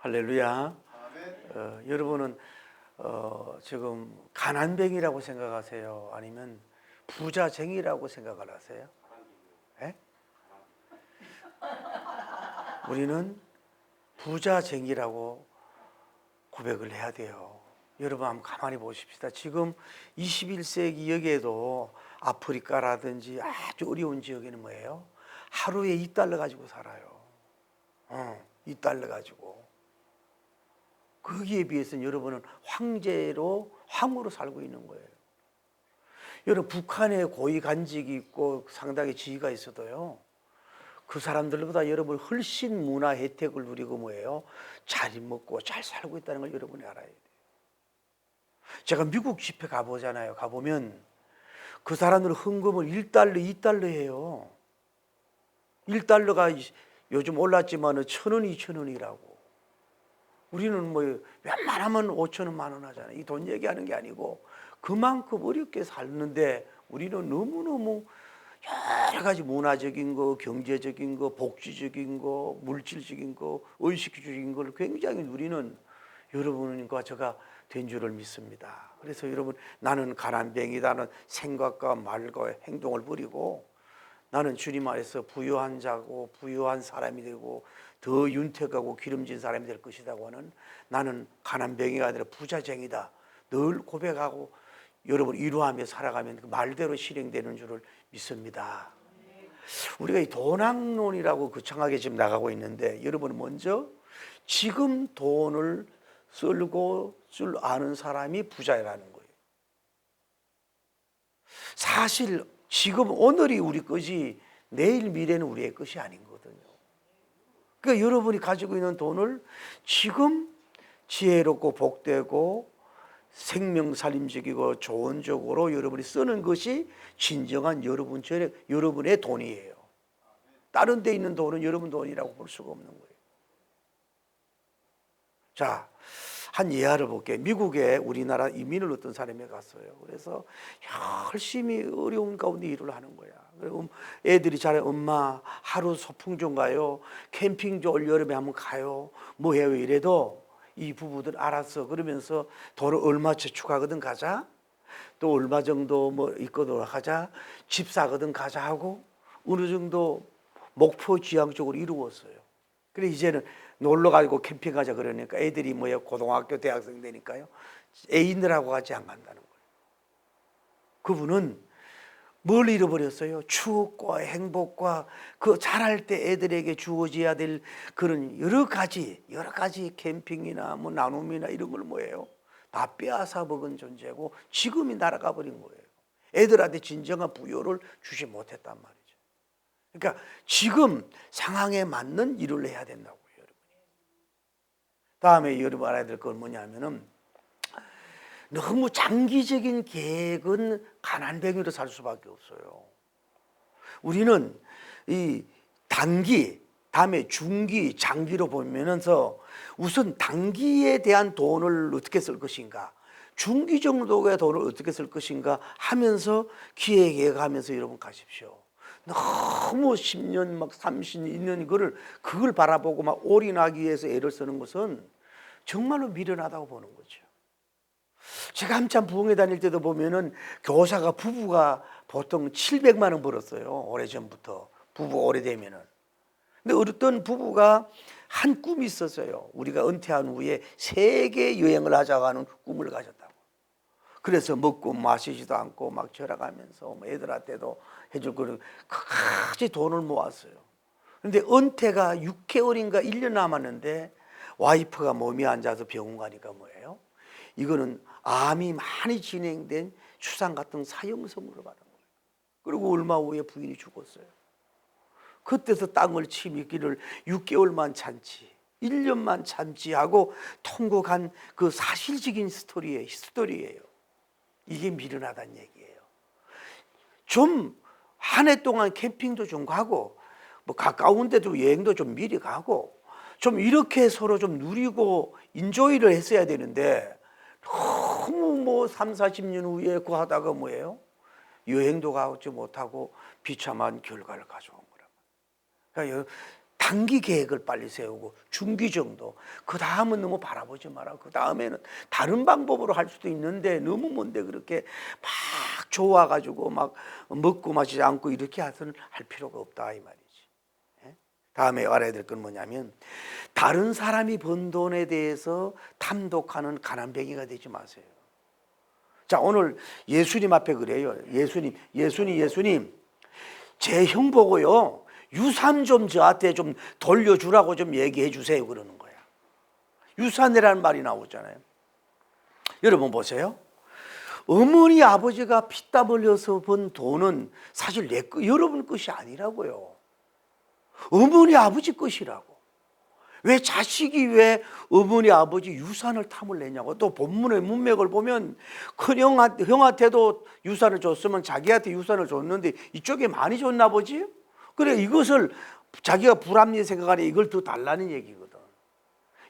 할렐루야. 여러분은 지금 가난뱅이라고 생각하세요? 아니면 부자쟁이라고 생각을 하세요? 에? 우리는 부자쟁이라고 고백을 해야 돼요. 여러분 한번 가만히 보십시다. 지금 21세기 여기에도 아프리카라든지 아주 어려운 지역에는 뭐예요? 하루에 2달러 가지고 살아요. 2달러 가지고. 거기에 비해서는 여러분은 황으로 살고 있는 거예요. 여러분 북한에 고위 간직이 있고 상당히 지위가 있어도요, 그 사람들보다 여러분 훨씬 문화 혜택을 누리고 뭐예요? 잘 먹고 잘 살고 있다는 걸 여러분이 알아야 돼요. 제가 미국 집회 가보잖아요. 가보면 그 사람들은 헌금을 1달러, 2달러 해요. 1달러가 요즘 올랐지만 1,000원, 2,000원이라고. 우리는 뭐 웬만하면 5,000원, 10,000원 하잖아요. 이 돈 얘기하는 게 아니고 그만큼 어렵게 살는데 우리는 너무너무 여러 가지 문화적인 거, 경제적인 거, 복지적인 거, 물질적인 거, 의식주의적인 걸 굉장히 누리는 여러분과 제가 된 줄을 믿습니다. 그래서 여러분, 나는 가난뱅이다는 생각과 말과 행동을 버리고 나는 주님 안에서 부유한 자고 부유한 사람이 되고 더 윤택하고 기름진 사람이 될 것이라고 하는, 나는 가난뱅이가 아니라 부자쟁이다 늘 고백하고 여러분 이루하며 살아가면 그 말대로 실행되는 줄을 믿습니다. 우리가 이 돈학론이라고 거창하게 지금 나가고 있는데, 여러분 먼저 지금 돈을 쓸고 줄 아는 사람이 부자라는 거예요. 사실 지금 오늘이 우리 것이 내일 미래는 우리의 것이 아니거든요. 그러니까 여러분이 가지고 있는 돈을 지금 지혜롭고 복되고 생명살림적이고 좋은 쪽으로 여러분이 쓰는 것이 진정한 여러분의 돈이에요. 다른 데 있는 돈은 여러분 돈이라고 볼 수가 없는 거예요. 자, 한 예화를 볼게요. 미국에 우리나라 이민을 어떤 사람이 갔어요. 그래서 열심히 어려운 가운데 일을 하는 거야. 애들이 잘해. 엄마 하루 소풍 좀 가요, 캠핑 좀 올 여름에 한번 가요, 뭐 해요. 이래도 이 부부들 알았어 그러면서 돈을 얼마 저축하거든 가자, 또 얼마 정도 뭐 있거든 가자, 집 사거든 가자 하고 어느 정도 목표 지향 쪽으로 이루었어요. 그래 이제는 놀러 가고 캠핑 가자 그러니까 애들이 뭐야 고등학교 대학생 되니까요, 애인들하고 같이 안 간다는 거예요. 그분은 뭘 잃어버렸어요? 추억과 행복과 그 자랄 때 애들에게 주어져야 될 그런 여러 가지 캠핑이나 뭐 나눔이나 이런 걸 뭐예요? 다 빼앗아 먹은 존재고 지금이 날아가 버린 거예요. 애들한테 진정한 부여를 주지 못했단 말이죠. 그러니까 지금 상황에 맞는 일을 해야 된다고요, 여러분이. 다음에 여러분 알아야 될 건 뭐냐면은, 너무 장기적인 계획은 가난뱅이로 살 수밖에 없어요. 우리는 이 단기, 다음에 중기, 장기로 보면서 우선 단기에 대한 돈을 어떻게 쓸 것인가, 중기 정도의 돈을 어떻게 쓸 것인가 하면서 기획하면서 여러분 가십시오. 너무 10년 막 32년 그걸 바라보고 막 올인하기 위해서 애를 쓰는 것은 정말로 미련하다고 보는 거죠. 제가 한참 부흥회 다닐 때도 보면은 부부가 보통 700만 원 벌었어요. 오래전부터. 부부 오래되면은. 근데 어떤 부부가 한 꿈이 있었어요. 우리가 은퇴한 후에 세계 여행을 하자고 하는 꿈을 가졌다고. 그래서 먹고 마시지도 않고 막 절약하면서 뭐 애들한테도 해줄 거를 같이 돈을 모았어요. 근데 은퇴가 6개월인가 1년 남았는데 와이프가 몸이 안 좋아서 병원 가니까 뭐예요? 이거는 암이 많이 진행된 추상 같은 사형선고를 받은 거예요. 그리고 얼마 후에 부인이 죽었어요. 그때서 땅을 치미기를 6개월만 참지, 1년만 참지 하고 통곡한 그 사실적인 스토리예요. 이게 미련하다는 얘기예요. 좀 한 해 동안 캠핑도 좀 가고 뭐 가까운 데도 여행도 좀 미리 가고 좀 이렇게 서로 좀 누리고 인조이를 했어야 되는데, 너무 뭐 30-40년 후에 그거 하다가 뭐예요? 여행도 가지 못하고 비참한 결과를 가져온 거란 말이에요. 그러니까 단기 계획을 빨리 세우고 중기 정도, 그 다음은 너무 바라보지 마라. 그 다음에는 다른 방법으로 할 수도 있는데 너무 뭔데 그렇게 막 좋아가지고 막 먹고 마시지 않고 이렇게 할 필요가 없다 이 말이지. 다음에 알아야 될 건 뭐냐면, 다른 사람이 번 돈에 대해서 탐독하는 가난뱅이가 되지 마세요. 자, 오늘 예수님 앞에 그래요. 예수님 제 형 보고요, 유산 좀 저한테 좀 돌려주라고 좀 얘기해 주세요 그러는 거야. 유산이라는 말이 나오잖아요. 여러분 보세요. 어머니 아버지가 피땀 흘려서 번 돈은 사실 여러분 것이 아니라고요. 어머니 아버지 것이라고. 왜 자식이 왜 어머니 아버지 유산을 탐을 내냐고. 또 본문의 문맥을 보면 큰 형한테도 유산을 줬으면 자기한테 유산을 줬는데 이쪽에 많이 줬나 보지. 그래, 이것을 자기가 불합리하게 생각하니 이걸 더 달라는 얘기거든.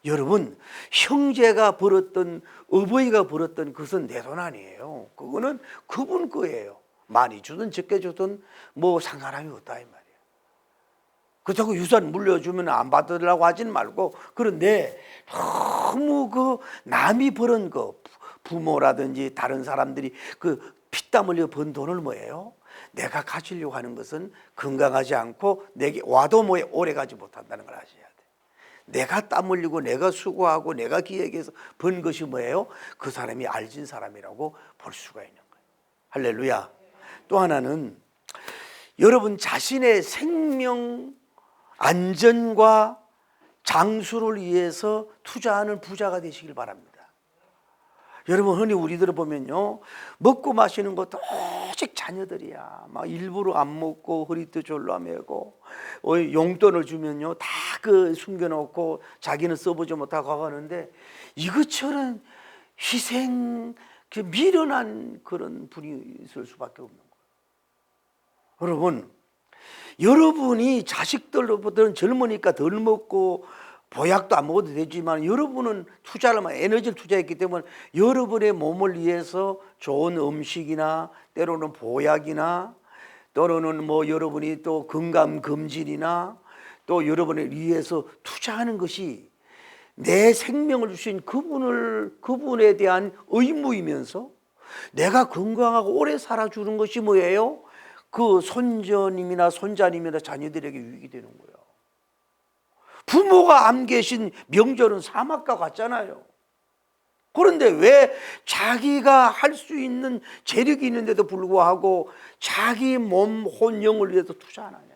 여러분, 형제가 벌었던, 어버이가 벌었던 그것은 내 돈 아니에요. 그거는 그분 거예요. 많이 주든 적게 주든 뭐 상관함이 없다 이 말이에요. 그렇다고 유산 물려주면 안 받으려고 하진 말고, 그런데 너무 그 남이 버는 거, 부모라든지 다른 사람들이 그 피땀 흘려 번 돈을 뭐예요? 내가 가지려고 하는 것은 건강하지 않고 내게 와도 뭐 오래 가지 못한다는 걸 아셔야 돼. 내가 땀 흘리고 내가 수고하고 내가 기획해서 번 것이 뭐예요? 그 사람이 알진 사람이라고 볼 수가 있는 거예요. 할렐루야. 또 하나는 여러분 자신의 생명 안전과 장수를 위해서 투자하는 부자가 되시길 바랍니다. 여러분, 흔히 우리들을 보면요, 먹고 마시는 것도 오직 자녀들이야. 막 일부러 안 먹고 허리도 졸라매고, 용돈을 주면요 다 그 숨겨놓고 자기는 써보지 못하고 가는데, 이것처럼 희생, 미련한 그런 분이 있을 수밖에 없는 거예요. 여러분이 자식들보다는 젊으니까 덜 먹고 보약도 안 먹어도 되지만, 여러분은 에너지를 투자했기 때문에 여러분의 몸을 위해서 좋은 음식이나 때로는 보약이나 때로는 뭐 여러분이 또 건강검진이나 또 여러분을 위해서 투자하는 것이 내 생명을 주신 그분에 대한 의무이면서 내가 건강하고 오래 살아주는 것이 뭐예요? 그 손자님이나 손자님이나 자녀들에게 유익이 되는 거예요. 부모가 안 계신 명절은 사막과 같잖아요. 그런데 왜 자기가 할 수 있는 재력이 있는데도 불구하고 자기 몸, 혼, 영을 위해서 투자 안 하냐.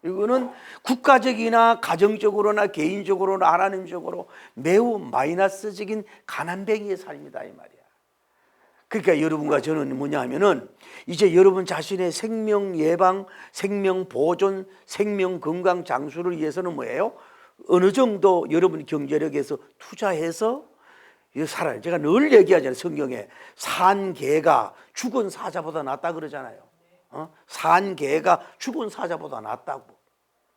이거는 국가적이나 가정적으로나 개인적으로나 하나님적으로 매우 마이너스적인 가난뱅이의 삶이다 이 말이야. 그러니까 여러분과 저는 뭐냐 하면은, 이제 여러분 자신의 생명 예방, 생명 보존, 생명 건강 장수를 위해서는 뭐예요? 어느 정도 여러분 경제력에서 투자해서 살아요. 제가 늘 얘기하잖아요. 성경에 산 개가 죽은 사자보다 낫다 그러잖아요. 산 개가 죽은 사자보다 낫다고.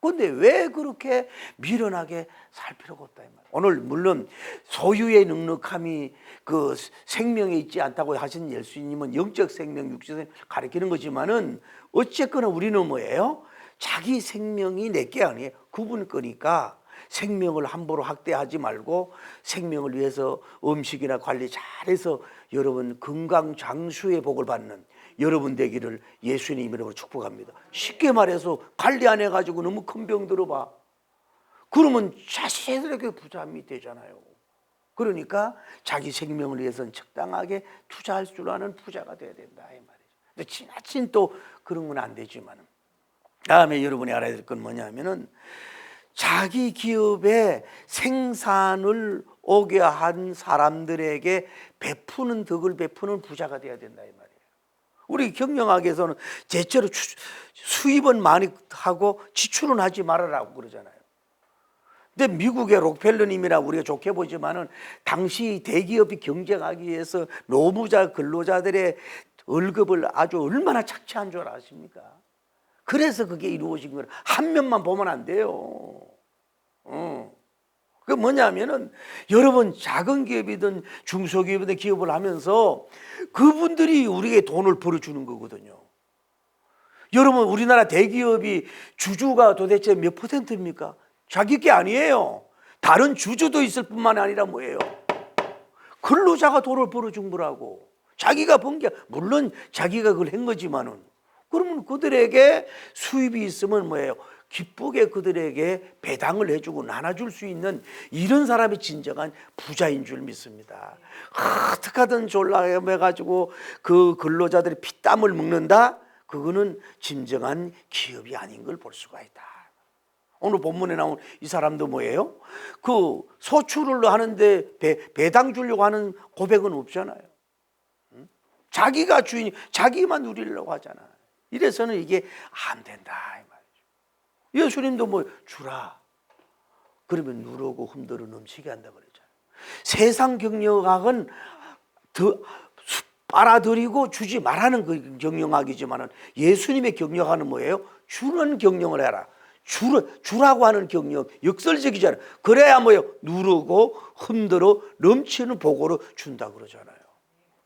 그런데 왜 그렇게 미련하게 살 필요가 없다 이 말이에요. 오늘 물론 소유의 넉넉함이 그 생명에 있지 않다고 하신 예수님은 영적 생명, 육적 생명 가리키는 거지만은, 어쨌거나 우리는 뭐예요? 자기 생명이 내게 아니에요. 그분 거니까 생명을 함부로 학대하지 말고 생명을 위해서 음식이나 관리 잘해서 여러분 건강 장수의 복을 받는 여러분 되기를 예수님 이름으로 축복합니다. 쉽게 말해서 관리 안 해가지고 너무 큰 병 들어봐. 그러면 자신에게 부담이 되잖아요. 그러니까 자기 생명을 위해서는 적당하게 투자할 줄 아는 부자가 돼야 된다 이 말이죠. 근데 지나친 또 그런 건 안 되지만, 다음에 여러분이 알아야 될 건 뭐냐면은, 자기 기업의 생산을 오게 한 사람들에게 베푸는 덕을 베푸는 부자가 돼야 된다 이 말이에요. 우리 경영학에서는 제철로 수입은 많이 하고 지출은 하지 말아라고 그러잖아요. 근데 미국의 록펠러님이라 우리가 좋게 보지만은, 당시 대기업이 경쟁하기 위해서 노무자 근로자들의 월급을 아주 얼마나 착취한 줄 아십니까? 그래서 그게 이루어진 거예요. 한 면만 보면 안 돼요. 그 뭐냐면은, 여러분 작은 기업이든 중소기업이든 기업을 하면서 그분들이 우리에게 돈을 벌어주는 거거든요. 여러분 우리나라 대기업이 주주가 도대체 몇 퍼센트입니까? 자기 게 아니에요. 다른 주주도 있을 뿐만 아니라 뭐예요? 근로자가 돈을 벌어준 거라고. 자기가 번 게 물론 자기가 그걸 한 거지만은 그러면 그들에게 수입이 있으면 뭐예요? 기쁘게 그들에게 배당을 해주고 나눠줄 수 있는 이런 사람이 진정한 부자인 줄 믿습니다. 어떻게든 졸라매가지고 그 근로자들이 피땀을 먹는다? 그거는 진정한 기업이 아닌 걸 볼 수가 있다. 오늘 본문에 나온 이 사람도 뭐예요? 그 소출을 하는데 배당 주려고 하는 고백은 없잖아요. 자기가 주인이 자기만 누리려고 하잖아. 이래서는 이게 안 된다 이 말이죠. 예수님도 뭐 주라 그러면 누르고 흔들어 넘치게 한다 그러잖아요. 세상 경영학은 더 빨아들이고 주지 말라는 그 경영학이지만은 예수님의 경영학은 뭐예요? 주는 경영을 해라. 주라고 하는 경영 역설적이잖아요. 그래야 뭐예요? 누르고 흔들어 넘치는 복으로 준다 그러잖아요.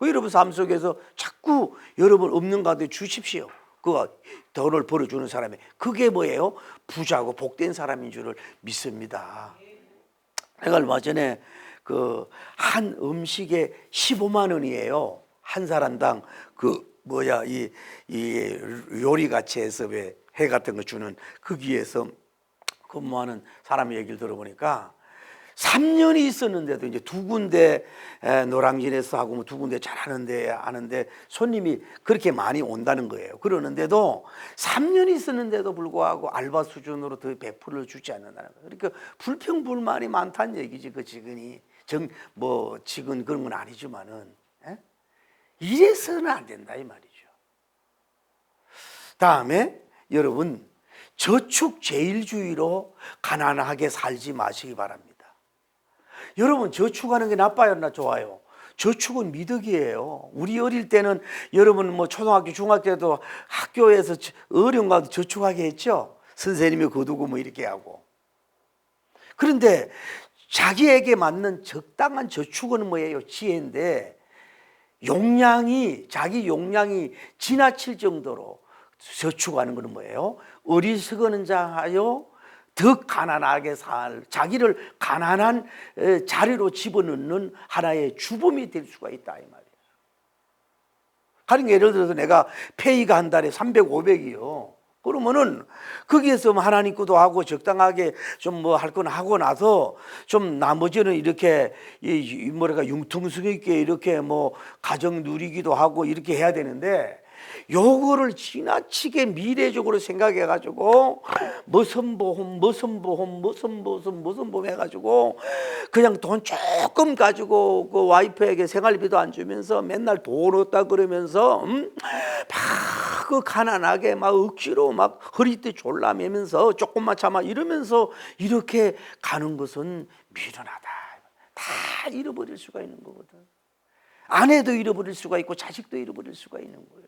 여러분 삶 속에서 자꾸 여러분 없는 가운데 주십시오. 그 돈을 벌어주는 사람이 그게 뭐예요? 부자고 복된 사람인 줄을 믿습니다. 내가 얼마 전에 그 한 음식에 15만 원이에요. 한 사람당 이 요리 같이 해서 왜 회 같은 거 주는 거기에서 근무하는 사람의 얘기를 들어보니까 3년이 있었는데도 이제 두 군데 노량진에서 하고 뭐 두 군데 하는데 손님이 그렇게 많이 온다는 거예요. 그러는데도 3년이 있었는데도 불구하고 알바 수준으로 더 베풀어 주지 않는다는 거예요. 그러니까 불평불만이 많다는 얘기지. 그 직원이 직원 그런 건 아니지만은 이래서는 안 된다 이 말이죠. 다음에 여러분 저축제일주의로 가난하게 살지 마시기 바랍니다. 여러분 저축하는 게 나빠요, 나 좋아요? 저축은 미덕이에요. 우리 어릴 때는 여러분 뭐 초등학교, 중학교 때도 학교에서 어려운 거 저축하게 했죠. 선생님이 거두고 뭐 이렇게 하고. 그런데 자기에게 맞는 적당한 저축은 뭐예요? 지혜인데 자기 용량이 지나칠 정도로 저축하는 것은 뭐예요? 어리석은 자하여 더 가난하게 자기를 가난한 자리로 집어넣는 하나의 주범이 될 수가 있다 이 말이에요. 가령 예를 들어서 내가 페이가 한 달에 300, 500이요. 그러면은 거기에서 하나님 기도하고 적당하게 좀 뭐 할 건 하고 나서 좀 나머지는 이렇게 융통성 있게 이렇게 뭐 가정 누리기도 하고 이렇게 해야 되는데 요거를 지나치게 미래적으로 생각해 가지고 무슨 보험 해가지고 그냥 돈 조금 가지고 그 와이프에게 생활비도 안 주면서 맨날 돈 없다 그러면서 그 가난하게 막 억지로 막 허리띠 졸라매면서 조금만 참아 이러면서 이렇게 가는 것은 미련하다. 다 잃어버릴 수가 있는 거거든. 아내도 잃어버릴 수가 있고 자식도 잃어버릴 수가 있는 거예요.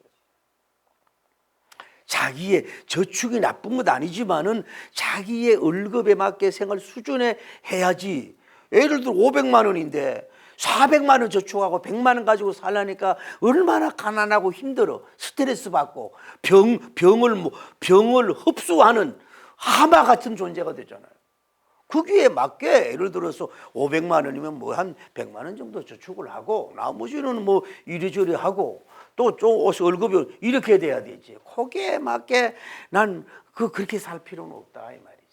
자기의 저축이 나쁜 건 아니지만은 자기의 월급에 맞게 생활 수준에 해야지. 예를 들어 500만 원인데 400만 원 저축하고 100만 원 가지고 살라니까 얼마나 가난하고 힘들어. 스트레스 받고 병을 흡수하는 하마 같은 존재가 되잖아요. 거기에 맞게 예를 들어서 500만 원이면 뭐 한 100만 원 정도 저축을 하고 나머지는 뭐 이리저리 하고 또 월급이 이렇게 돼야 되지. 거기에 맞게 난 그렇게 살 필요는 없다 이 말이지.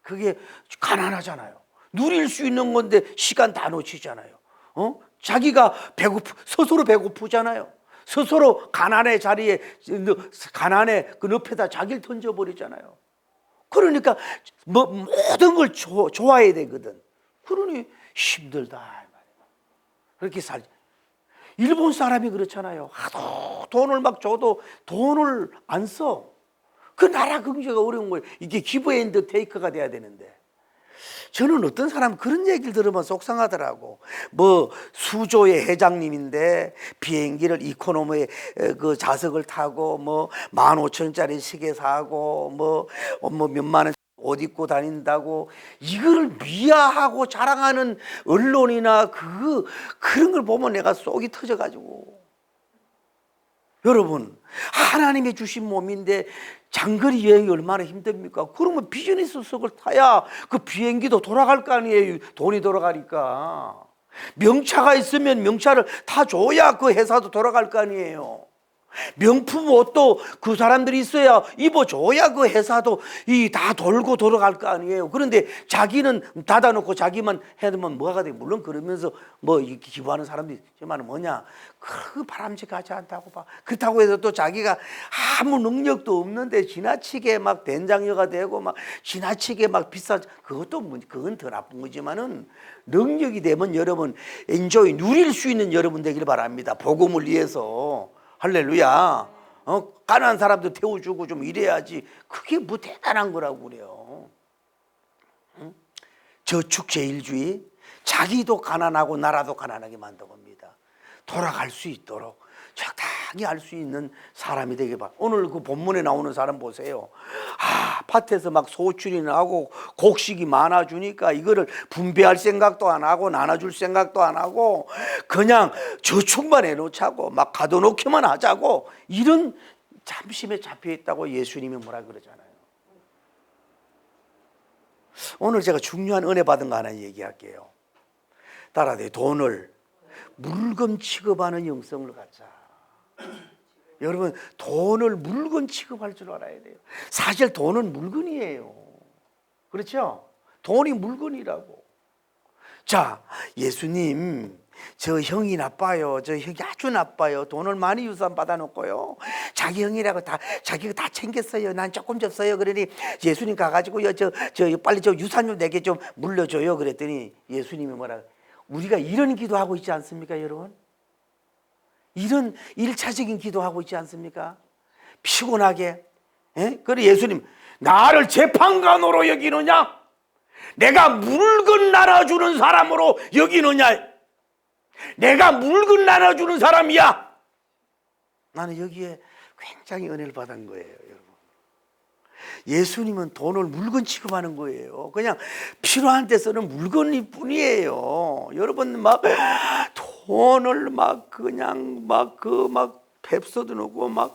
그게 가난하잖아요. 누릴 수 있는 건데 시간 다 놓치잖아요. 자기가 스스로 배고프잖아요. 스스로 가난의 자리에 가난의 그 늪에다 자기를 던져버리잖아요. 그러니까 모든 걸 좋아해야 되거든. 그러니 힘들다 이 말이에요. 그렇게 살지. 일본 사람이 그렇잖아요. 하도 돈을 막 줘도 돈을 안 써. 그 나라 경제가 어려운 거예요. 이게 기브 앤드 테이크가 돼야 되는데. 저는 어떤 사람 그런 얘기를 들으면 속상하더라고. 뭐 수조의 회장님인데 비행기를 이코노미의 그 좌석을 타고 뭐 15,000원짜리 시계 사고 뭐 몇만 원 옷 입고 다닌다고 이거를 미화하고 자랑하는 언론이나 그런 걸 보면 내가 속이 터져가지고 여러분, 하나님이 주신 몸인데 장거리 여행이 얼마나 힘듭니까? 그러면 비즈니스석을 타야 그 비행기도 돌아갈 거 아니에요. 돈이 돌아가니까. 명차가 있으면 명차를 타줘야 그 회사도 돌아갈 거 아니에요. 명품 옷도 그 사람들이 있어야 입어줘야 그 회사도 다 돌고 돌아갈 거 아니에요. 그런데 자기는 닫아놓고 자기만 해두면 뭐가 돼? 물론 그러면서 뭐 기부하는 사람들이 있지만 뭐냐, 그 바람직하지 않다고 봐. 그렇다고 해서 또 자기가 아무 능력도 없는데 지나치게 막 된장녀가 되고 막 지나치게 막 그건 더 나쁜 거지만은 능력이 되면 여러분 엔조이 누릴 수 있는 여러분 되길 바랍니다. 복음을 위해서. 할렐루야. 가난한 사람도 태워주고 좀 이래야지. 그게 뭐 대단한 거라고 그래요. 저축제일주의, 자기도 가난하고 나라도 가난하게 만든 겁니다. 돌아갈 수 있도록 적당히 할 수 있는 사람이 되게 봐. 오늘 그 본문에 나오는 사람 보세요. 밭에서 막 소출이 나고 곡식이 많아주니까 이거를 분배할 생각도 안 하고 나눠줄 생각도 안 하고 그냥 저축만 해놓자고 막 가둬놓기만 하자고, 이런 잠심에 잡혀있다고 예수님이 뭐라 그러잖아요. 오늘 제가 중요한 은혜 받은 거 하나 얘기할게요. 따라서 돈을 물건 취급하는 영성을 갖자. 여러분, 돈을 물건 취급할 줄 알아야 돼요. 사실 돈은 물건이에요. 그렇죠? 돈이 물건이라고. 자, 예수님, 저 형이 나빠요. 저 형이 아주 나빠요. 돈을 많이 유산 받아놓고요. 자기 형이라고 자기가 다 챙겼어요. 난 조금 줬어요. 그러니 예수님 가가지고요, 빨리 저 유산 좀 내게 좀 물려줘요. 그랬더니 예수님이 뭐라, 우리가 이런 기도하고 있지 않습니까, 여러분? 이런 일차적인 기도하고 있지 않습니까? 피곤하게. 그래 예수님, 나를 재판관으로 여기느냐? 내가 물건 나눠주는 사람으로 여기느냐? 내가 물건 나눠주는 사람이야. 나는 여기에 굉장히 은혜를 받은 거예요, 여러분. 예수님은 돈을 물건 취급하는 거예요. 그냥 필요한 데 쓰는 물건일 뿐이에요. 여러분, 막 돈을 막 그냥 막 뱁서도 넣고 막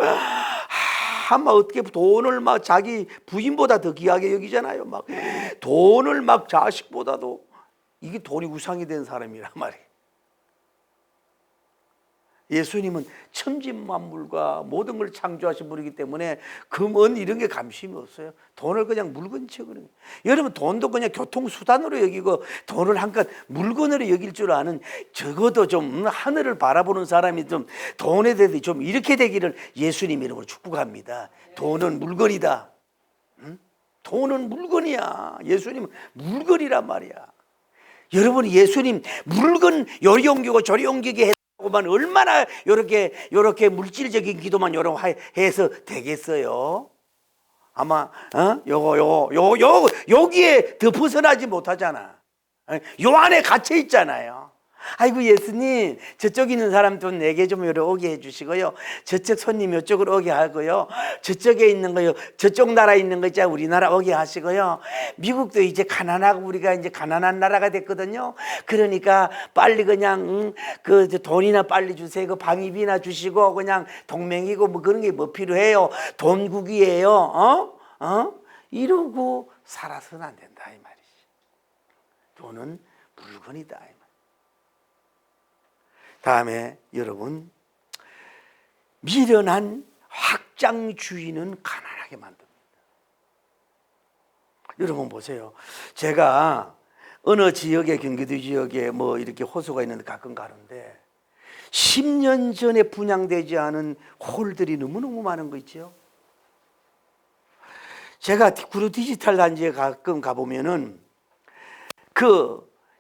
어떻게 돈을 막 자기 부인보다 더 귀하게 여기잖아요. 막 돈을 막 자식보다도, 이게 돈이 우상이 된 사람이란 말이에요. 예수님은 천지만물과 모든 걸 창조하신 분이기 때문에 금은 이런 게 감심이 없어요. 돈을 그냥 물건 취급하는. 여러분, 돈도 그냥 교통수단으로 여기고 돈을 한껏 물건으로 여길 줄 아는, 적어도 좀 하늘을 바라보는 사람이 좀 돈에 대해서 좀 이렇게 되기를 예수님 이름으로 축복합니다. 돈은 물건이다. 돈은 물건이야. 예수님은 물건이란 말이야. 여러분, 예수님 물건 요리 옮기고 저리 옮기게 만 얼마나 요렇게 물질적인 기도만 해서 되겠어요? 아마 여기에 더 벗어나지 못하잖아. 요 안에 갇혀 있잖아요. 아이고 예수님, 저쪽 있는 사람 좀 내게 좀 요리 오게 해주시고요, 저쪽 손님 이쪽으로 오게 하고요, 저쪽에 있는 거요, 저쪽 나라에 있는 거 있잖아요, 우리나라 오게 하시고요, 미국도 이제 가난하고 우리가 이제 가난한 나라가 됐거든요. 그러니까 빨리 그냥 그 돈이나 빨리 주세요. 그 방위비나 주시고 그냥 동맹이고 뭐 그런 게 뭐 필요해요. 돈국이에요. 이러고 살아서는 안 된다 이 말이지. 돈은 물건이다. 다음에 여러분, 미련한 확장주의는 가난하게 만듭니다. 여러분 보세요. 제가 어느 지역에, 경기도 지역에 뭐 이렇게 호수가 있는데 가끔 가는데 10년 전에 분양되지 않은 홀들이 너무너무 많은 거 있죠. 제가 구로 디지털 단지에 가끔 가보면은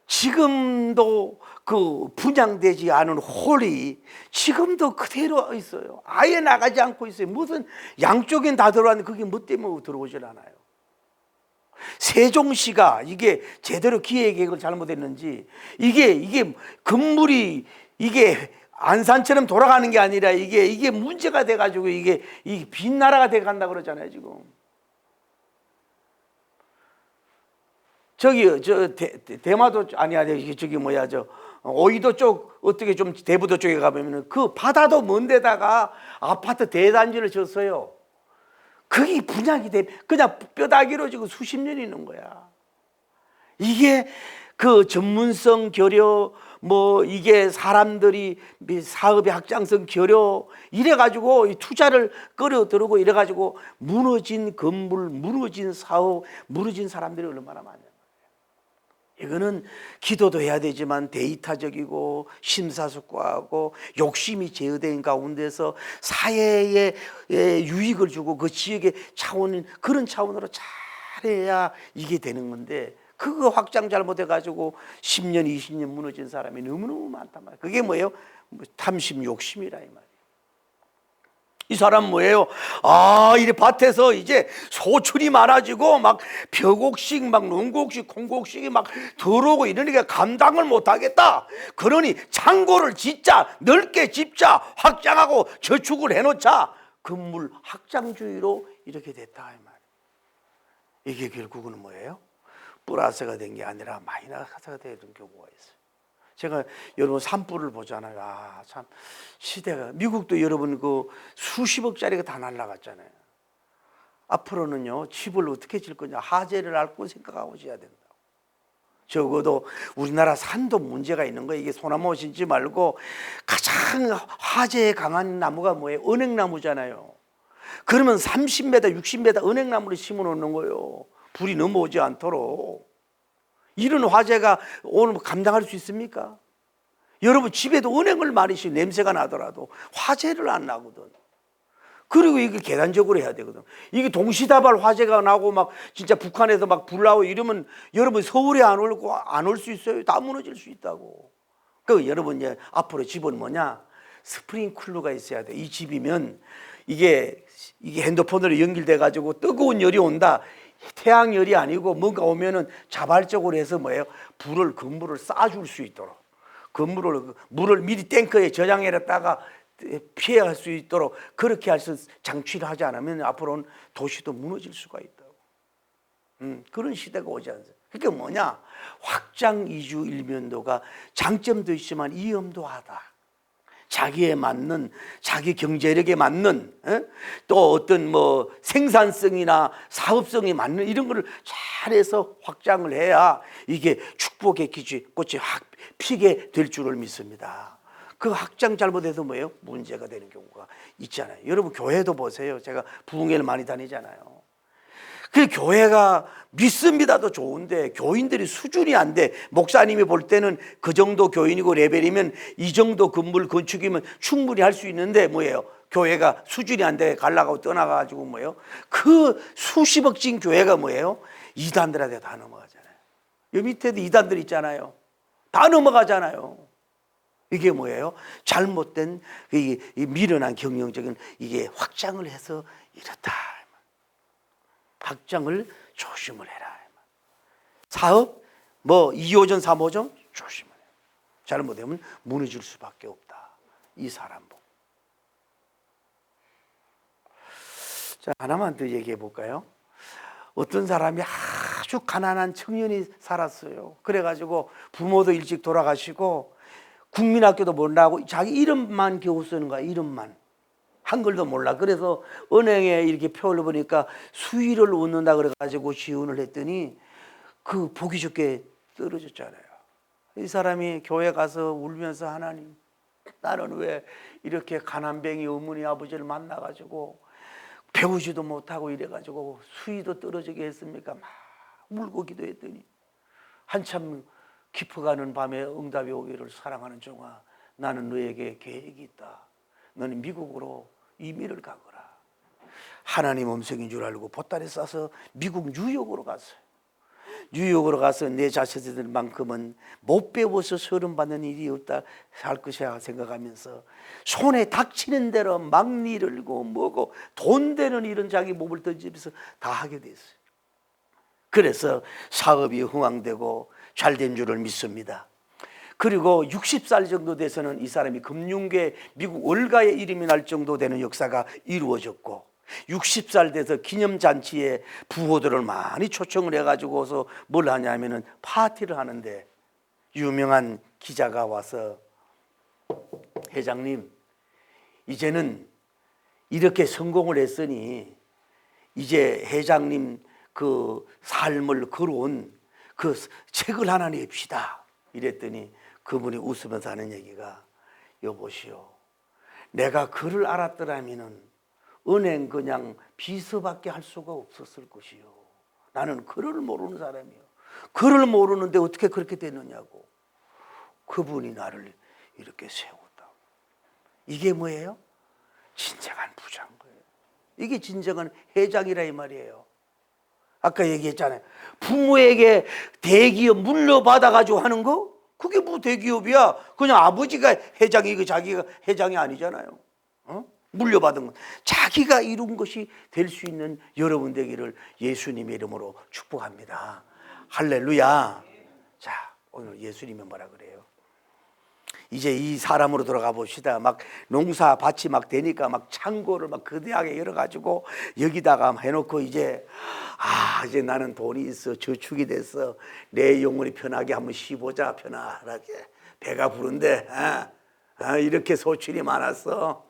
지금도 분양되지 않은 홀이 지금도 그대로 있어요. 아예 나가지 않고 있어요. 무슨 양쪽엔 다 들어왔는데 그게 뭐 때문에 들어오질 않아요. 세종시가 이게 제대로 기획을 잘못했는지 이게 건물이 이게 안산처럼 돌아가는 게 아니라 이게 문제가 돼가지고 이게 빈나라가 돼간다 그러잖아요 지금. 저기 대마도 아니야, 저기 뭐야, 오이도 쪽 어떻게 좀 대부도 쪽에 가보면 그 바다도 먼데다가 아파트 대단지를 졌어요. 그게 분양이 돼 그냥 뼈다귀로 지금 수십 년이 있는 거야. 이게 그 전문성 결여, 뭐 이게 사람들이 사업의 확장성 결여 이래가지고 이 투자를 끌어들이고 이래가지고 무너진 건물, 무너진 사업, 무너진 사람들이 얼마나 많냐. 이거는 기도도 해야 되지만 데이터적이고 심사숙고하고 욕심이 제어된 가운데서 사회에 유익을 주고 그 지역의 차원인 그런 차원으로 잘해야 이게 되는 건데 그거 확장 잘못해가지고 10년, 20년 무너진 사람이 너무너무 많단 말이에요. 그게 뭐예요? 탐심, 욕심이라 이 말이에요. 이 사람 뭐예요? 이 밭에서 이제 소출이 많아지고 막 벼곡식, 막 농곡식, 콩곡식이 막 들어오고 이러니까 감당을 못하겠다. 그러니 창고를 짓자, 넓게 짓자, 확장하고 저축을 해놓자. 건물 확장주의로 이렇게 됐다 이 말이에요. 이게 결국은 뭐예요? 플러스가 된 게 아니라 마이너스가 되는 경우가 있어요. 제가 여러분 산불을 보잖아요. 참 시대가 미국도 여러분 그 수십억짜리가 다 날라갔잖아요. 앞으로는요 집을 어떻게 질 거냐 화재를 앓고 생각하고 지어야 된다. 적어도 우리나라 산도 문제가 있는 거예요. 이게 소나무 심지 말고 가장 화재에 강한 나무가 뭐예요? 은행나무잖아요. 그러면 30m, 60m 은행나무를 심어 놓는 거예요. 불이 넘어오지 않도록. 이런 화재가 오늘 감당할 수 있습니까? 여러분 집에도 은행을 많이 냄새가 나더라도 화재를 안 나거든. 그리고 이게 계단적으로 해야 되거든. 이게 동시다발 화재가 나고 막 진짜 북한에서 막 불 나고 이러면 여러분 서울에 안 올 수 있어요. 다 무너질 수 있다고. 그 여러분 이제 앞으로 집은 뭐냐? 스프링클러가 있어야 돼. 이 집이면 이게 핸드폰으로 연결돼 가지고 뜨거운 열이 온다. 태양열이 아니고 뭔가 오면은 자발적으로 해서 뭐예요? 건물을 쏴줄 수 있도록 물을 미리 탱크에 저장해놨다가 피해갈 수 있도록 그렇게 해서 장치를 하지 않으면 앞으로는 도시도 무너질 수가 있다고. 그런 시대가 오지 않습니까? 그게 뭐냐? 확장 이주 일면도가 장점도 있지만 위험도 하다. 자기에 맞는 자기 경제력에 맞는 또 어떤 뭐 생산성이나 사업성이 맞는 이런 거를 잘해서 확장을 해야 이게 축복의 꽃이 확 피게 될 줄을 믿습니다. 그 확장 잘못해서 뭐예요? 문제가 되는 경우가 있잖아요. 여러분 교회도 보세요. 제가 부흥회를 많이 다니잖아요. 그 교회가 믿습니다도 좋은데 교인들이 수준이 안 돼. 목사님이 볼 때는 그 정도 교인이고 레벨이면 이 정도 건물 건축이면 충분히 할 수 있는데 뭐예요? 교회가 수준이 안 돼 갈라가고 떠나가지고 뭐예요? 그 수십억진 교회가 뭐예요? 이단들한테 다 넘어가잖아요. 여 밑에도 이단들 있잖아요. 다 넘어가잖아요. 이게 뭐예요? 잘못된 이 미련한 경영적인 이게 확장을 해서 이렇다. 확장을 조심을 해라. 사업, 2호점, 3호점 조심을 해라. 잘못하면 무너질 수밖에 없다. 이 사람 보고. 자, 하나만 더 얘기해 볼까요? 어떤 사람이 아주 가난한 청년이 살았어요. 그래가지고 부모도 일찍 돌아가시고 국민학교도 못 나오고 자기 이름만 겨우 쓰는 거야. 이름만. 한글도 몰라. 그래서 은행에 이렇게 표를 보니까 수위를 얻는다 그래가지고 지원을 했더니 그 보기 좋게 떨어졌잖아요. 이 사람이 교회 가서 울면서 하나님 나는 왜 이렇게 가난뱅이 어머니 아버지를 만나가지고 배우지도 못하고 이래가지고 수위도 떨어지게 했습니까? 막 울고 기도했더니 한참 깊어가는 밤에 응답이 오기를 사랑하는 종아 나는 너에게 계획이 있다. 너는 미국으로 이민을 가거라. 하나님 음성인 줄 알고 보따리 싸서 미국 뉴욕으로 갔어요. 뉴욕으로 가서 내 자식들만큼은 못 배워서 서름 받는 일이 없다 할 것이야 생각하면서 손에 닥치는 대로 막 일을고 뭐고 돈 되는 일은 자기 몸을 던지면서 다 하게 됐어요. 그래서 사업이 흥황되고 잘된 줄을 믿습니다. 그리고 60살 정도 돼서는 이 사람이 금융계 미국 월가의 이름이 날 정도 되는 역사가 이루어졌고 60살 돼서 기념잔치에 부호들을 많이 초청을 해가지고서 뭘 하냐면은 파티를 하는데 유명한 기자가 와서 회장님, 이제는 이렇게 성공을 했으니 이제 회장님 그 삶을 걸어온 그 책을 하나 냅시다. 이랬더니 그분이 웃으면서 하는 얘기가, 여보시오, 내가 글을 알았더라면은 은행 그냥 비서밖에 할 수가 없었을 것이요. 나는 글을 모르는 사람이요. 글을 모르는데 어떻게 그렇게 됐느냐고. 그분이 나를 이렇게 세웠다. 이게 뭐예요? 진정한 부자인 거예요. 이게 진정한 회장이라 이 말이에요. 아까 얘기했잖아요. 부모에게 대기업 물려받아가지고 하는 거? 그게 뭐 대기업이야. 그냥 아버지가 회장이고 자기가 회장이 아니잖아요. 물려받은 건 자기가 이룬 것이 될 수 있는 여러분 되기를 예수님의 이름으로 축복합니다. 할렐루야. 자, 오늘 예수님이 뭐라 그래요? 이제 이 사람으로 돌아가 봅시다. 막 농사 밭이 막 되니까 막 창고를 막 거대하게 열어가지고 여기다가 해놓고 이제 이제 나는 돈이 있어, 저축이 됐어, 내 영혼이 편하게 한번 쉬보자. 편안하게 배가 부른데 이렇게 소출이 많았어.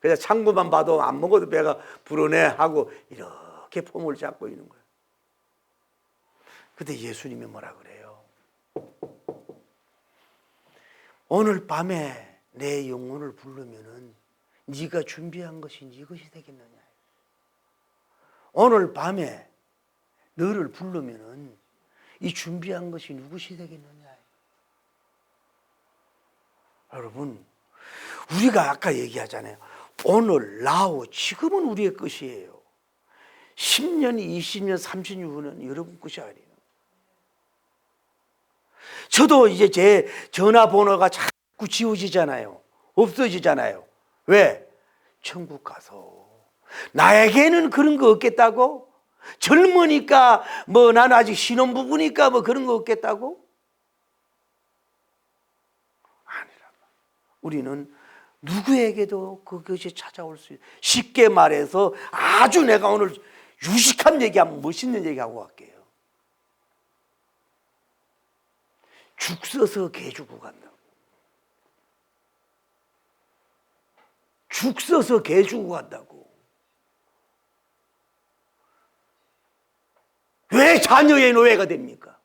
그냥 창고만 봐도 안 먹어도 배가 부르네 하고 이렇게 폼을 잡고 있는 거예요. 근데 예수님이 뭐라 그래요? 오늘 밤에 내 영혼을 부르면은 네가 준비한 것이 이것이 되겠느냐. 오늘 밤에 너를 부르면은 이 준비한 것이 누구시 되겠느냐. 여러분, 우리가 아까 얘기하잖아요. 오늘, 나우, 지금은 우리의 것이에요. 10년, 20년, 30년 후는 여러분 것이 아니에요. 저도 이제 제 전화번호가 자꾸 지워지잖아요. 없어지잖아요. 왜? 천국 가서. 나에게는 그런 거 없겠다고? 젊으니까 뭐 나는 아직 신혼부부니까 뭐 그런 거 없겠다고? 아니라. 우리는 누구에게도 그것이 찾아올 수 있어요. 쉽게 말해서 아주 내가 오늘 유식한 얘기하면 멋있는 얘기하고 갈게요. 죽 써서 개 주고 간다고. 죽 써서 개 주고 간다고. 왜 자녀의 노예가 됩니까?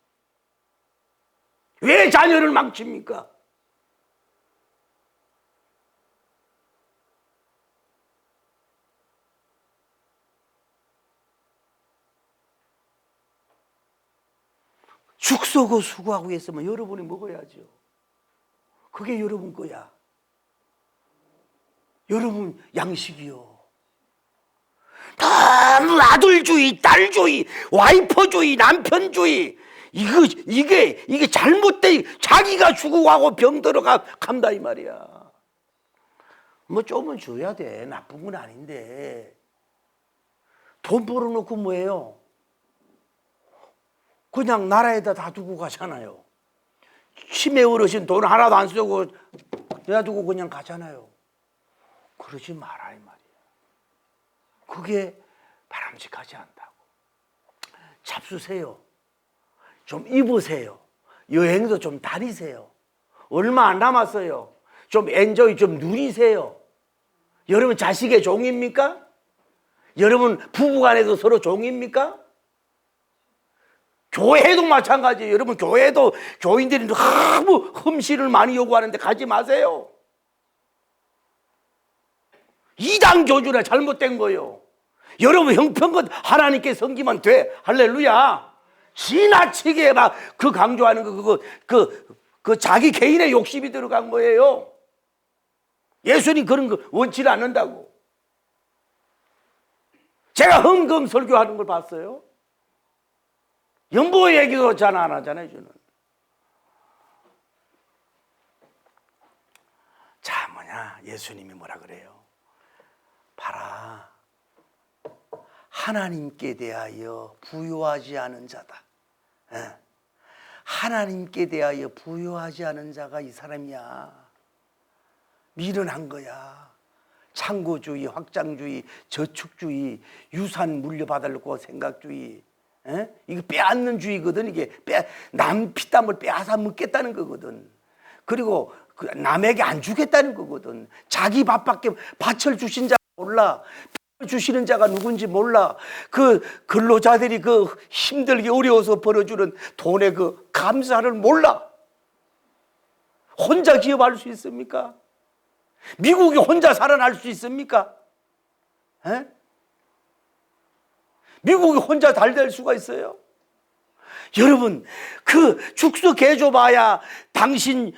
왜 자녀를 망칩니까? 죽 쏘고 수고하고 했으면 여러분이 먹어야죠. 그게 여러분 거야. 여러분 양식이요. 너무 아들주의, 딸주의, 와이퍼주의, 남편주의, 이게 잘못돼. 자기가 죽어가고 병들어 간다 이 말이야. 뭐 조금은 줘야 돼. 나쁜 건 아닌데. 돈 벌어놓고 뭐예요? 그냥 나라에다 다 두고 가잖아요. 치매 어르신 돈 하나도 안 쓰고 놔두고 그냥 가잖아요. 그러지 마라 이 말이야. 그게 바람직하지 않다고. 잡수세요. 좀 입으세요. 여행도 좀 다니세요. 얼마 안 남았어요. 좀 엔조이 좀 누리세요. 여러분 자식의 종입니까? 여러분 부부간에도 서로 종입니까? 교회도 마찬가지예요. 여러분 교회도 교인들이 너무 흠씨를 많이 요구하는데 가지 마세요. 이단 교주라 잘못된 거예요. 여러분 형편껏 하나님께 섬기면 돼. 할렐루야. 지나치게 막 그 강조하는 그 자기 개인의 욕심이 들어간 거예요. 예수님 그런 거 원치 않는다고. 제가 헌금 설교하는 걸 봤어요. 연보 얘기도 잘 안 하잖아요, 저는. 자, 예수님이 뭐라 그래요? 봐라. 하나님께 대하여 부요하지 않은 자다. 하나님께 대하여 부요하지 않은 자가 이 사람이야. 미련한 거야. 창고주의, 확장주의, 저축주의, 유산 물려받으려고 생각주의, 이거 빼앗는 주의거든. 이게 남 피땀을 빼앗아 먹겠다는 거거든. 그리고 남에게 안 주겠다는 거거든. 자기 밥밖에 밭을 주신 자가 몰라. 주시는 자가 누군지 몰라. 그 근로자들이 그 힘들게 어려워서 벌어주는 돈의 그 감사를 몰라. 혼자 기업할 수 있습니까? 미국이 혼자 살아날 수 있습니까? 미국이 혼자 잘 될 수가 있어요? 여러분, 그 죽수 개줘봐야 당신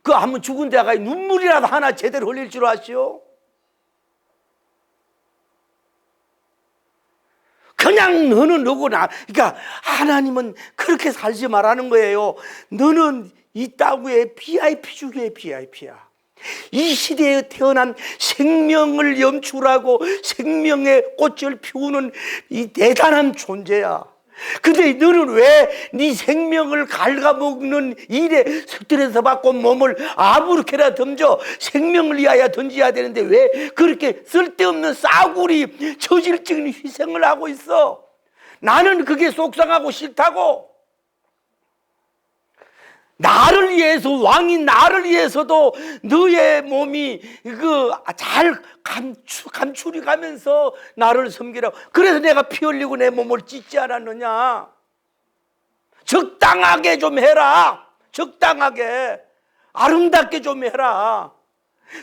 그 한번 죽은 데가 눈물이라도 하나 제대로 흘릴 줄 아시오? 그냥 너는 너구나. 그러니까 하나님은 그렇게 살지 말라는 거예요. 너는 이 땅의 VIP 중에 VIP야. 이 시대에 태어난 생명을 염출하고 생명의 꽃을 피우는 이 대단한 존재야. 근데 너는 왜 네 생명을 갉아먹는 일에 스트레스 받고 몸을 아무렇게나 던져 생명을 위하여 던져야 되는데 왜 그렇게 쓸데없는 싸구리 저질적인 희생을 하고 있어? 나는 그게 속상하고 싫다고. 나를 위해서, 왕인 나를 위해서도 너의 몸이 잘 감출이 가면서 나를 섬기라고. 그래서 내가 피 흘리고 내 몸을 찢지 않았느냐? 적당하게 좀 해라. 적당하게. 아름답게 좀 해라.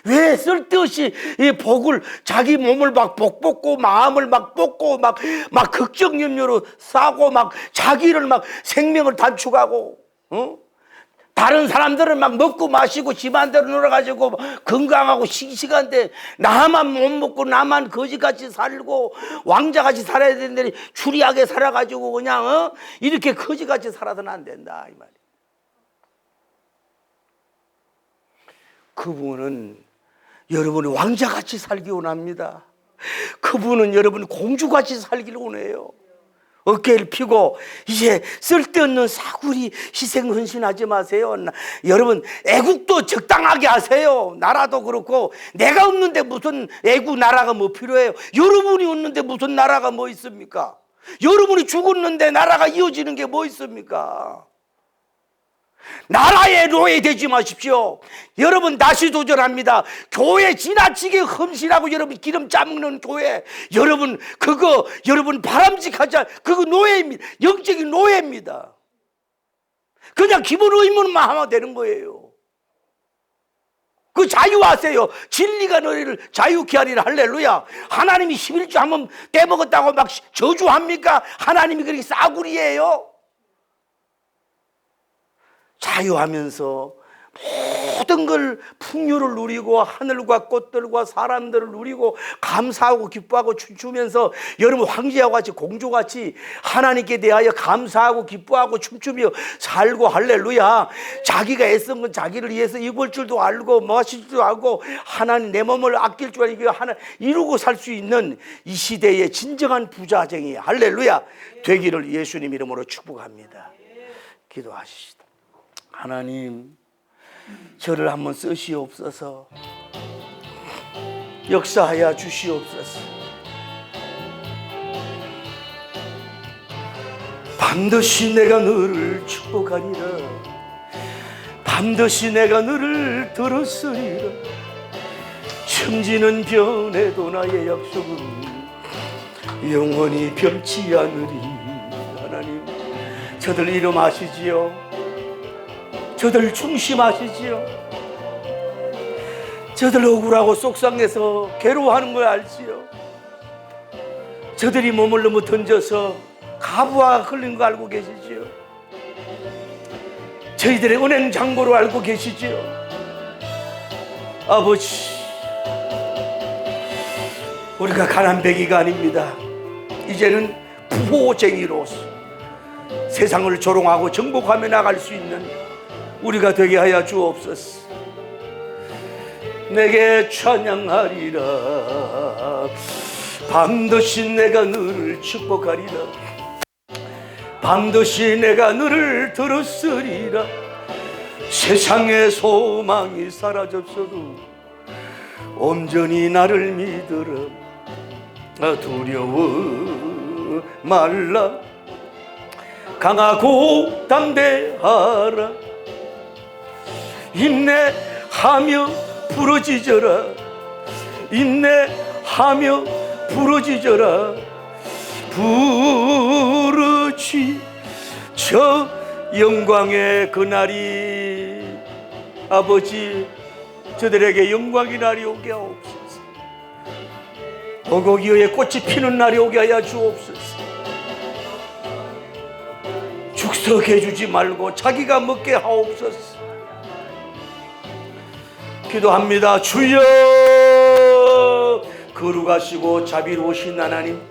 왜 쓸데없이 이 복을, 자기 몸을 막 복 뽑고 마음을 막 뽑고 막 걱정 염려로 싸고 막 자기를 막 생명을 단축하고, 다른 사람들은 막 먹고 마시고 집안대로 놀아가지고 건강하고 싱싱한데 나만 못 먹고 나만 거지같이 살고 왕자같이 살아야 되는데 추리하게 살아가지고 그냥 이렇게 거지같이 살아서는 안 된다 이 말이야. 그분은 여러분이 왕자같이 살기 원합니다. 그분은 여러분이 공주같이 살기를 원해요. 어깨를 펴고 이제 쓸데없는 사구리 희생 헌신하지 마세요. 여러분 애국도 적당하게 하세요. 나라도 그렇고 내가 없는데 무슨 애국 나라가 뭐 필요해요? 여러분이 없는데 무슨 나라가 뭐 있습니까? 여러분이 죽었는데 나라가 이어지는 게 뭐 있습니까? 나라의 노예 되지 마십시오. 여러분 다시 도전합니다. 교회 지나치게 흠실하고 여러분 기름 짜먹는 교회, 여러분 그거 여러분 바람직하지 않, 그거 노예입니다. 영적인 노예입니다. 그냥 기본 의문만 하면 되는 거예요. 그 자유하세요. 진리가 너희를 자유케 하리라. 할렐루야. 하나님이 11조 한번 떼먹었다고 막 저주합니까? 하나님이 그렇게 싸구리예요. 자유하면서 모든 걸 풍요를 누리고 하늘과 꽃들과 사람들을 누리고 감사하고 기뻐하고 춤추면서 여러분 황제와 같이 공주같이 하나님께 대하여 감사하고 기뻐하고 춤추며 살고 할렐루야. 자기가 애쓴 건 자기를 위해서 입을 줄도 알고 마실 줄도 알고 하나님 내 몸을 아낄 줄 알고 하나 이루고 살 수 있는 이 시대의 진정한 부자쟁이 할렐루야 되기를 예수님 이름으로 축복합니다. 기도하시다. 하나님 저를 한번 쓰시옵소서. 역사하여 주시옵소서. 반드시 내가 너를 축복하리라. 반드시 내가 너를 들었으리라. 천지는 변해도 나의 약속은 영원히 변치 않으리. 하나님 저들 이름 아시지요? 저들 중심하시지요. 저들 억울하고 속상해서 괴로워하는 걸 알지요. 저들이 몸을 너무 던져서 가부와 흘린 거 알고 계시지요. 저희들의 은행 잔고로 알고 계시지요. 아버지 우리가 가난뱅이가 아닙니다. 이제는 부호쟁이로서 세상을 조롱하고 정복하며 나갈 수 있는 우리가 되게 하여 주옵소서. 내게 찬양하리라. 반드시 내가 너를 축복하리라. 반드시 내가 너를 들었으리라. 세상의 소망이 사라졌어도 온전히 나를 믿으라. 두려워 말라. 강하고 담대하라. 인내하며 부르짖어라. 인내하며 부르짖어라. 부르짖어 영광의 그날이. 아버지, 저들에게 영광의 날이 오게 하옵소서. 어곡이어의 꽃이 피는 날이 오게 하여 주옵소서. 죽석해 주지 말고 자기가 먹게 하옵소서. 기도합니다. 주여, 거룩하시고 자비로우신 하나님,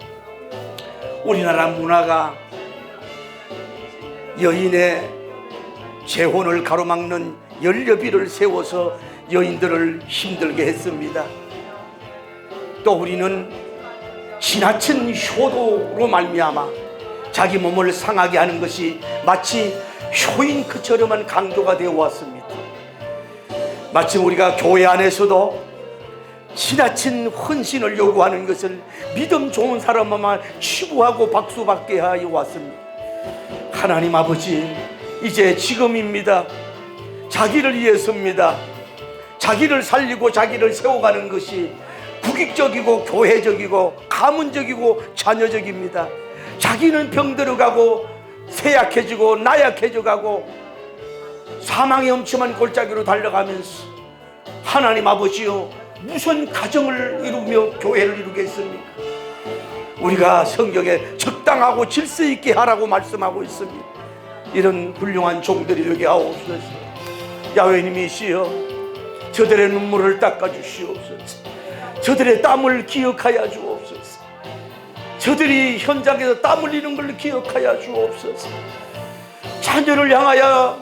우리나라 문화가 여인의 재혼을 가로막는 연료비를 세워서 여인들을 힘들게 했습니다. 또 우리는 지나친 효도로 말미암아 자기 몸을 상하게 하는 것이 마치 쇼잉크처럼한 강조가 되어 왔습니다. 마침 우리가 교회 안에서도 지나친 헌신을 요구하는 것을 믿음 좋은 사람만 치부하고 박수받게 하여 왔습니다. 하나님 아버지, 이제 지금입니다. 자기를 위해서입니다. 자기를 살리고 자기를 세워가는 것이 국익적이고 교회적이고 가문적이고 자녀적입니다. 자기는 병들어가고 쇠약해지고 나약해져가고 사망의 엄침한 골짜기로 달려가면서 하나님 아버지요, 무슨 가정을 이루며 교회를 이루겠습니까? 우리가 성경에 적당하고 질서 있게 하라고 말씀하고 있습니다. 이런 훌륭한 종들이 되게 하옵소서. 야훼님이시여, 저들의 눈물을 닦아주시옵소서. 저들의 땀을 기억하여 주옵소서. 저들이 현장에서 땀 흘리는 걸 기억하여 주옵소서. 자녀를 향하여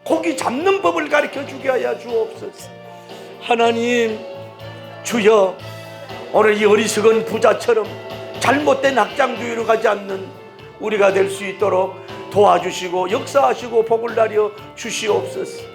고기 잡는 법을 가르쳐 주게 하여 주옵소서. 하나님, 주여, 오늘 이 어리석은 부자처럼 잘못된 학장주의로 가지 않는 우리가 될 수 있도록 도와주시고 역사하시고 복을 나려 주시옵소서.